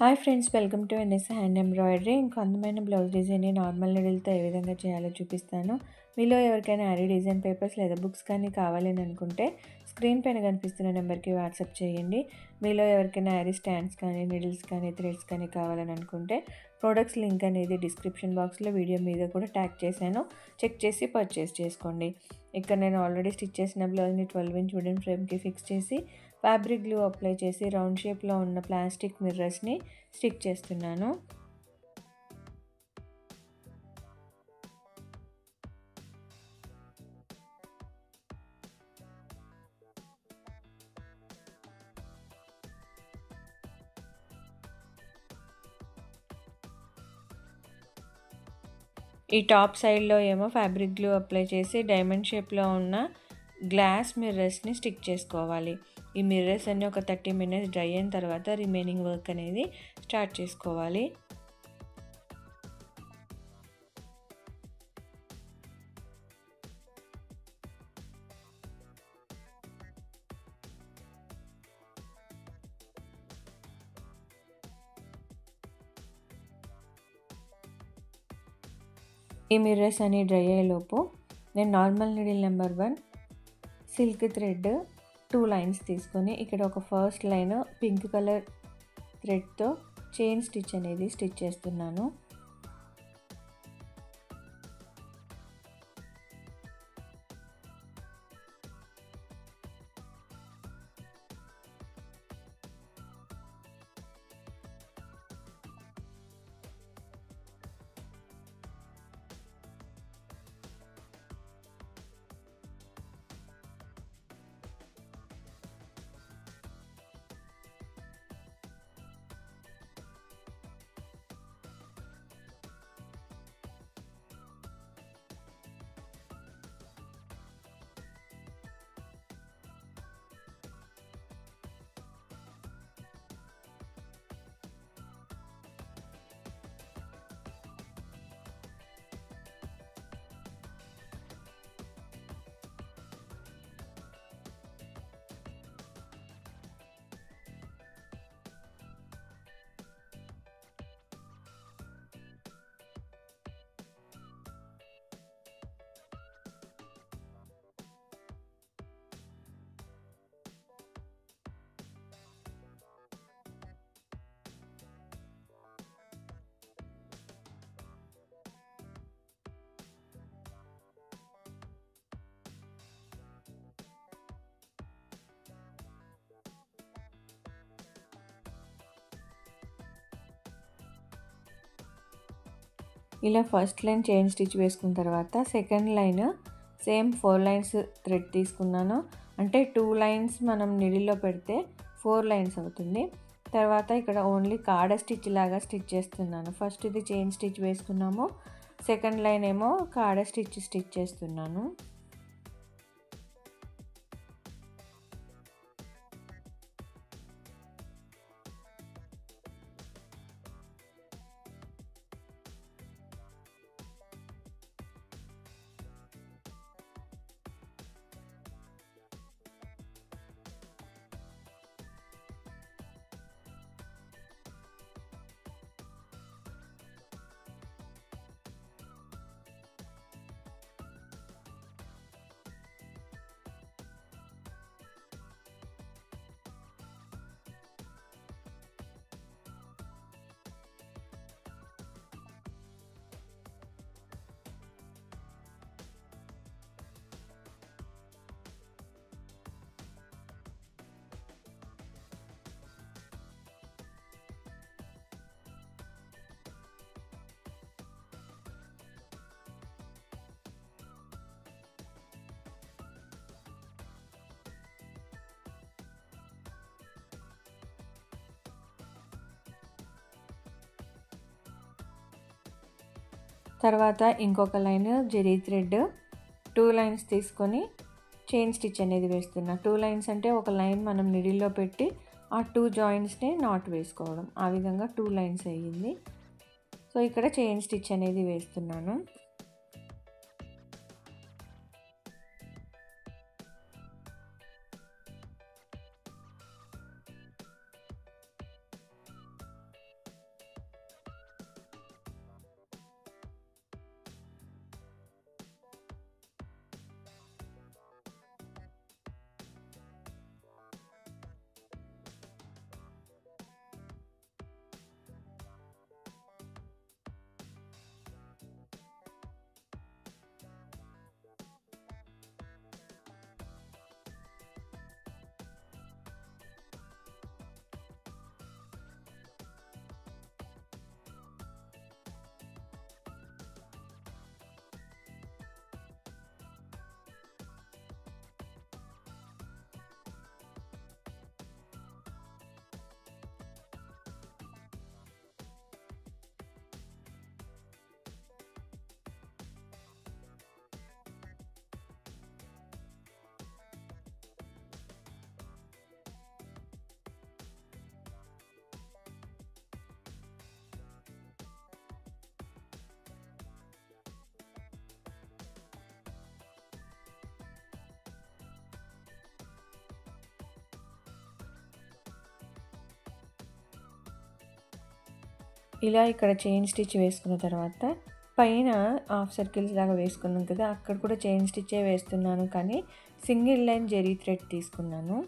Hi friends, welcome to NS hand embroidery. ఇంకో అందమైన blouse డిజైన్ని నార్మల్ నీడిల్తో ఏ విధంగా చేయాలో చూపిస్తాను. మీలో ఎవరికైనా యారీ డిజైన్ పేపర్స్ లేదా బుక్స్ కానీ కావాలని అనుకుంటే స్క్రీన్ పైన కనిపిస్తున్న నెంబర్కి వాట్సాప్ చేయండి. మీలో ఎవరికైనా యారీ స్టాండ్స్ కానీ, నీడిల్స్ కానీ, థ్రెడ్స్ కానీ కావాలని అనుకుంటే ప్రోడక్ట్స్ లింక్ అనేది డిస్క్రిప్షన్ బాక్స్లో వీడియో మీద కూడా ట్యాగ్ చేశాను. చెక్ చేసి పర్చేస్ చేసుకోండి. ఇక్కడ నేను ఆల్రెడీ స్టిచ్ చేసిన బ్లౌజ్ని 12" వుడెన్ ఫ్రేమ్కి ఫిక్స్ చేసి ఫ్యాబ్రిక్ గ్లూ అప్లై చేసి రౌండ్ షేప్లో ఉన్న ప్లాస్టిక్ మిర్రర్స్ని స్టిక్ చేస్తున్నాను. ఈ టాప్ సైడ్లో ఏమో ఫ్యాబ్రిక్ గ్లూ అప్లై చేసి డైమండ్ షేప్లో ఉన్న గ్లాస్ మిర్రర్స్ని స్టిక్ చేసుకోవాలి. ఈ మిర్రర్స్ అన్ని ఒక 30 minutes డ్రై అయిన తర్వాత రిమైనింగ్ వర్క్ అనేది స్టార్ట్ చేసుకోవాలి. ఈ మిర్రర్స్ అన్ని డ్రై అయ్యేలోపు నేను normal needle number 1 silk thread 2 lines తీసుకొని ఇక్కడ ఒక ఫస్ట్ లైన్ పింక్ కలర్ థ్రెడ్తో చైన్ స్టిచ్ అనేది స్టిచ్ చేస్తున్నాను. ఇలా ఫస్ట్ లైన్ చైన్ స్టిచ్ వేసుకున్న తర్వాత second line same 4 lines thread తీసుకున్నాను. అంటే 2 lines మనం నీడిల్లో పెడితే 4 lines అవుతుంది. తర్వాత ఇక్కడ ఓన్లీ కాడ స్టిచ్ లాగా స్టిచ్ చేస్తున్నాను. ఫస్ట్ ఇది చైన్ స్టిచ్ వేసుకున్నాము, సెకండ్ లైన్ ఏమో కాడ స్టిచ్ చేస్తున్నాను. తర్వాత ఇంకొక లైన్ జరీ థ్రెడ్ 2 lines తీసుకొని చైన్ స్టిచ్ అనేది వేస్తున్నా. 2 lines అంటే ఒక లైన్ మనం నిడిల్లో పెట్టి ఆ 2 jointsని నాట్ వేసుకోవడం. ఆ విధంగా 2 lines అయ్యింది. సో ఇక్కడ చైన్ స్టిచ్ అనేది వేస్తున్నాను. ఇలా ఇక్కడ చైన్ స్టిచ్ వేసుకున్న తర్వాత పైన హాఫ్ సర్కిల్స్ లాగా వేసుకున్నాం కదా, అక్కడ కూడా చైన్ స్టిచ్చే వేస్తున్నాను, కానీ సింగిల్ లైన్ జరీ థ్రెడ్ తీసుకున్నాను.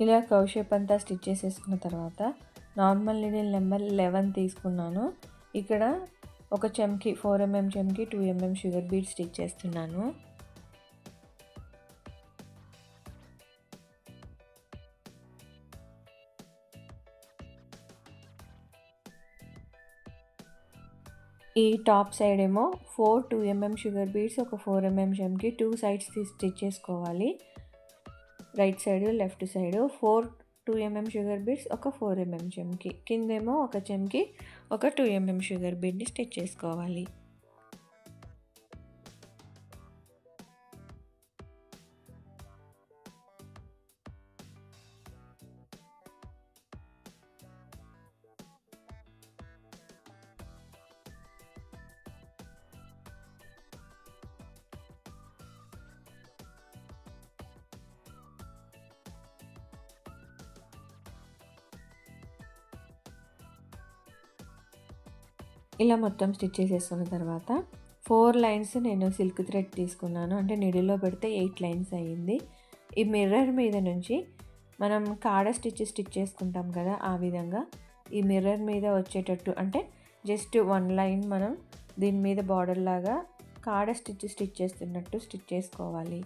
ఇలా కర్వ్ షేప్ అంతా స్టిచ్ చేసేసుకున్న తర్వాత నార్మల్ నీడిల్ నెంబర్ 11 తీసుకున్నాను. ఇక్కడ ఒక చెమ్కి 4 mm చెమ్కి 2 mm sugar bead stitch చేస్తున్నాను. ఈ టాప్ సైడ్ ఏమో 2 mm షుగర్ బీడ్స్ ఒక 4 mm చెమ్కి 2 సైడ్స్ స్టిచ్ చేసుకోవాలి. Right side left side 2 mm sugar beads ఒక 4 mm చెమ్కి, కిందేమో ఒక చెమ్కి ఒక 2 mm షుగర్ బీడ్ని స్టిచ్ చేసుకోవాలి. ఇలా మొత్తం స్టిచ్ చేసేసుకున్న తర్వాత 4 లైన్స్ నేను సిల్క్ థ్రెడ్ తీసుకున్నాను. అంటే నీడిల్లో పెడితే 8 లైన్స్ అయ్యింది. ఈ మిర్రర్ మీద నుంచి మనం కాడ స్టిచ్ చేసుకుంటాం కదా, ఆ విధంగా ఈ మిర్రర్ మీద వచ్చేటట్టు, అంటే జస్ట్ 1 లైన్ మనం దీని మీద బార్డర్ లాగా కాడ స్టిచ్ చేస్తున్నట్టు స్టిచ్ చేసుకోవాలి.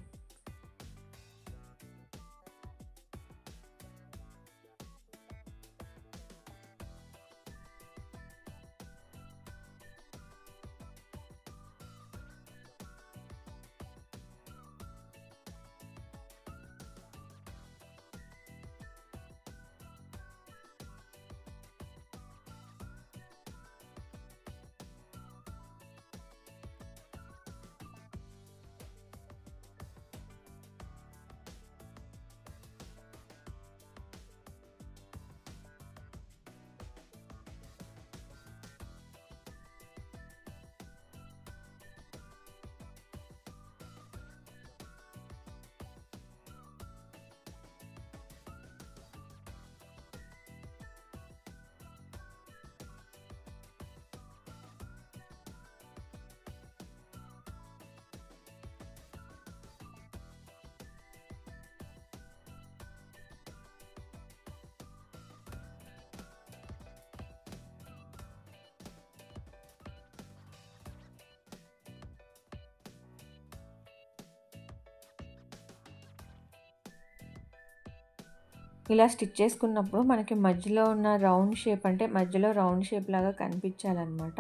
ఇలా స్టిచ్ చేసుకున్నప్పుడు మనకి మధ్యలో ఉన్న రౌండ్ షేప్, అంటే మధ్యలో రౌండ్ షేప్ లాగా కనిపించాలన్నమాట.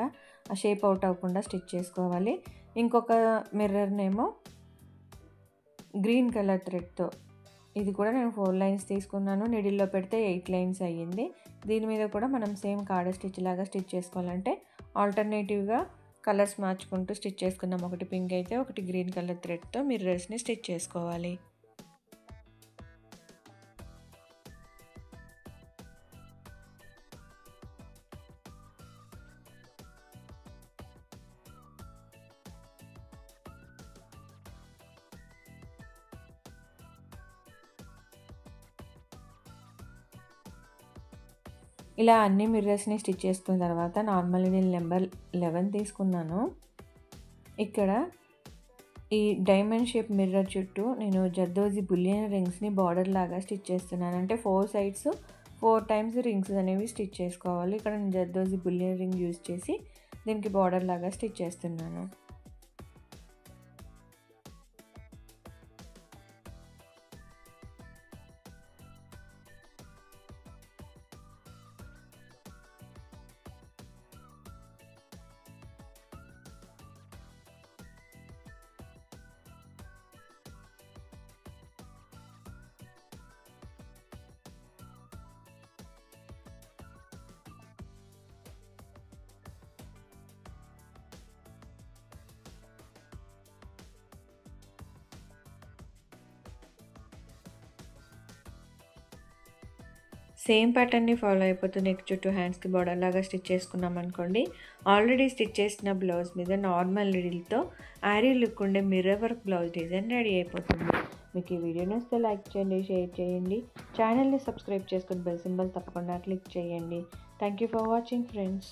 ఆ షేప్ అవుట్ అవ్వకుండా స్టిచ్ చేసుకోవాలి. ఇంకొక మిర్రర్నేమో గ్రీన్ కలర్ థ్రెడ్తో, ఇది కూడా నేను 4 లైన్స్ తీసుకున్నాను. నీడిల్లో పెడితే 8 లైన్స్ అయ్యింది. దీని మీద కూడా మనం సేమ్ కాడ స్టిచ్ లాగా స్టిచ్ చేసుకోవాలంటే ఆల్టర్నేటివ్గా కలర్స్ మార్చుకుంటూ స్టిచ్ చేసుకున్నాం. ఒకటి పింక్ అయితే ఒకటి గ్రీన్ కలర్ థ్రెడ్తో మిర్రర్స్ని స్టిచ్ చేసుకోవాలి. ఇలా అన్ని మిర్రర్స్ని స్టిచ్ చేసుకున్న తర్వాత నార్మల్ నీడిల్ నెంబర్ 11 తీసుకున్నాను. ఇక్కడ ఈ డైమండ్ షేప్ మిర్రర్ చుట్టూ నేను జర్దోజీ బులియన్ రింగ్స్ని బార్డర్ లాగా స్టిచ్ చేస్తున్నాను. అంటే 4 సైడ్స్ 4 టైమ్స్ రింగ్స్ అనేవి స్టిచ్ చేసుకోవాలి. ఇక్కడ నేను జర్దోజీ బులియన్ రింగ్ యూజ్ చేసి దీనికి బార్డర్ లాగా స్టిచ్ చేస్తున్నాను. సేమ్ ప్యాటర్న్ని ఫాలో అయిపోతూ నెక్ చుట్టూ హ్యాండ్స్కి బార్డర్ లాగా స్టిచ్ చేసుకున్నాం అనుకోండి. ఆల్రెడీ స్టిచ్ చేసిన బ్లౌజ్ మీద నార్మల్ నీడిల్తో ఆరీ లుక్ ఉండే mirror work blouse design ready అయిపోతుంది. మీకు ఈ వీడియో నచ్చితే లైక్ చేయండి, షేర్ చేయండి, ఛానల్ని సబ్స్క్రైబ్ చేసుకుని బెల్ సింబల్ తప్పకుండా క్లిక్ చేయండి. Thank you for watching friends.